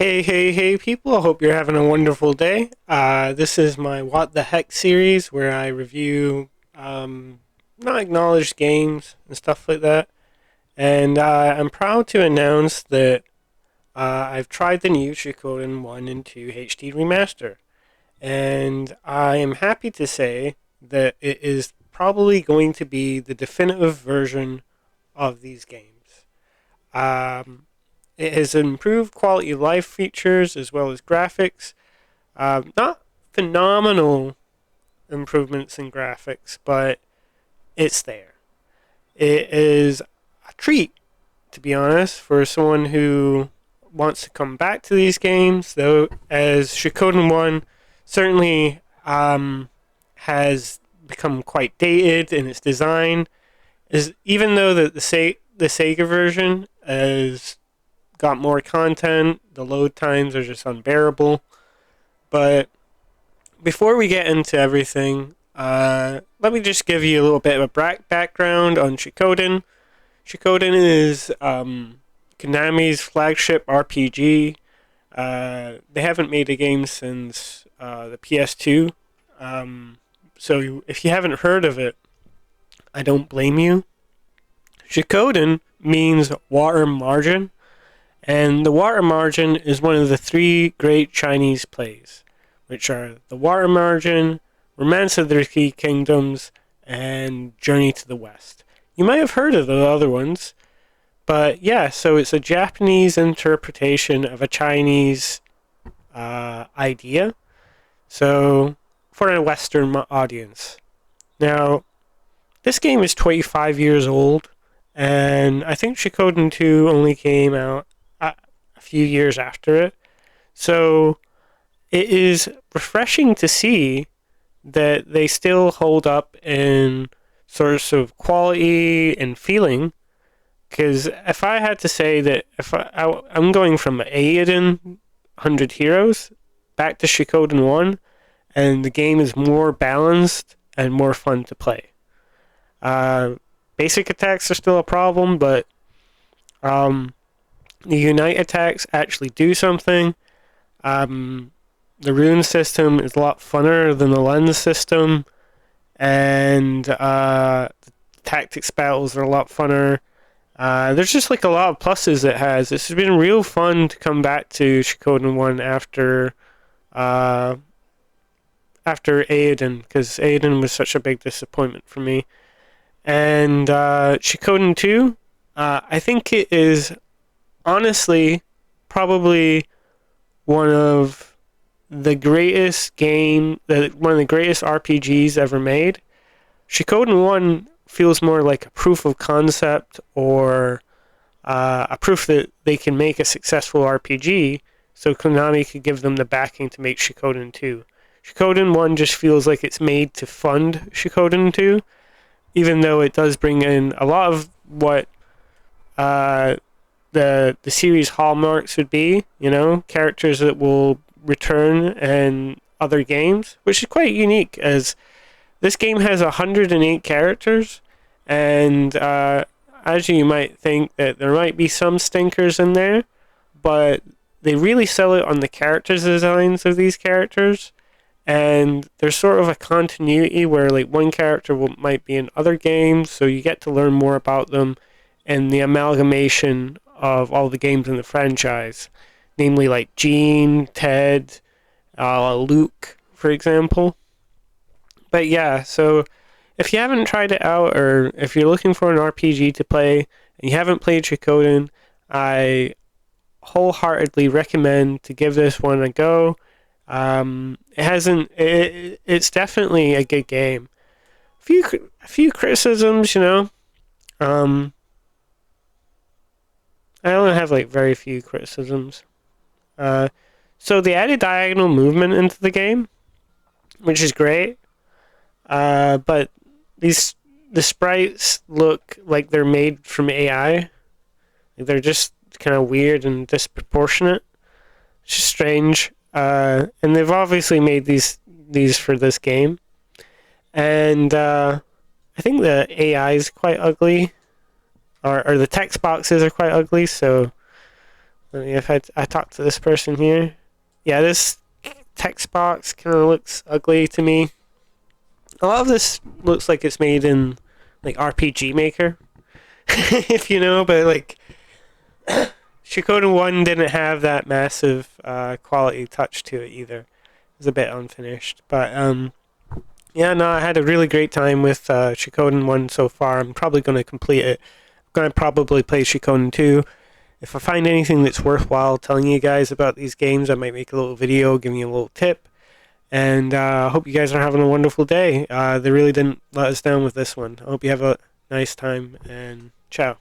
Hey, people. I hope you're having a wonderful day. This is my What the Heck series where I review not acknowledged games and stuff like that. And I'm proud to announce that I've tried the new Suikoden 1 and 2 HD Remaster. And I am happy to say that it is probably going to be the definitive version of these games. Um, it has improved quality of life features as well as graphics. Not phenomenal improvements in graphics, but it's there. It is a treat, to be honest, for someone who wants to come back to these games, though, as Suikoden 1 certainly has become quite dated in its design. Even though the Sega version is got more content. The load times are just unbearable. But before we get into everything, let me just give you a little bit of a background on Suikoden. Suikoden is Konami's flagship RPG. They haven't made a game since the PS2. So if you haven't heard of it, I don't blame you. Suikoden means water margin. And the water margin is one of the three great Chinese plays, which are the water margin, Romance of the Three Kingdoms, and Journey to the West. You might have heard of the other ones, but yeah, so it's a Japanese interpretation of a Chinese idea, so for a Western audience. Now, this game is 25 years old, and I think Suikoden 2 only came out a few years after it. So it is refreshing to see that they still hold up in sorts of quality and feeling. Because if I had to say that I'm going from Eiyuden 100 Heroes back to Suikoden 1, and the game is more balanced and more fun to play. Basic attacks are still a problem, but the Unite attacks actually do something. The rune system is a lot funner than the lens system, and the tactics battles are a lot funner. There's just like a lot of pluses it has. It's been real fun to come back to Suikoden 1 after Eiyuden, because Eiyuden was such a big disappointment for me. And Suikoden 2, I think it is honestly probably one of the greatest RPGs ever made. Suikoden 1 feels more like a proof of concept, or a proof that they can make a successful RPG, so Konami could give them the backing to make Suikoden 2. Suikoden 1 just feels like it's made to fund Suikoden 2, even though it does bring in a lot of what the series hallmarks would be, characters that will return in other games, which is quite unique, as this game has 108 characters, and as you might think that there might be some stinkers in there, but they really sell it on the characters designs of these characters, and there's sort of a continuity where like one character might be in other games, so you get to learn more about them, and the amalgamation of all the games in the franchise, namely like Gene, Ted, Luke, for example. But yeah, so if you haven't tried it out, or if you're looking for an RPG to play and you haven't played Suikoden, I wholeheartedly recommend to give this one a go. It's definitely a good game. A few criticisms, I only have like very few criticisms. So they added diagonal movement into the game, which is great. But the sprites look like they're made from AI. They're just kind of weird and disproportionate. It's just strange. And they've obviously made these for this game. And I think the AI is quite ugly. Or the text boxes are quite ugly, so Let me, if I talk to this person here. Yeah, this text box kind of looks ugly to me. A lot of this looks like it's made in like RPG Maker, if you know, but like Suikoden 1 didn't have that massive quality touch to it either. It was a bit unfinished. But yeah, no, I had a really great time with Suikoden 1 so far. I'm probably going to complete it. I'm going to probably play Suikoden 2. If I find anything that's worthwhile telling you guys about these games, I might make a little video giving you a little tip. And I hope you guys are having a wonderful day. They really didn't let us down with this one. I hope you have a nice time, and ciao.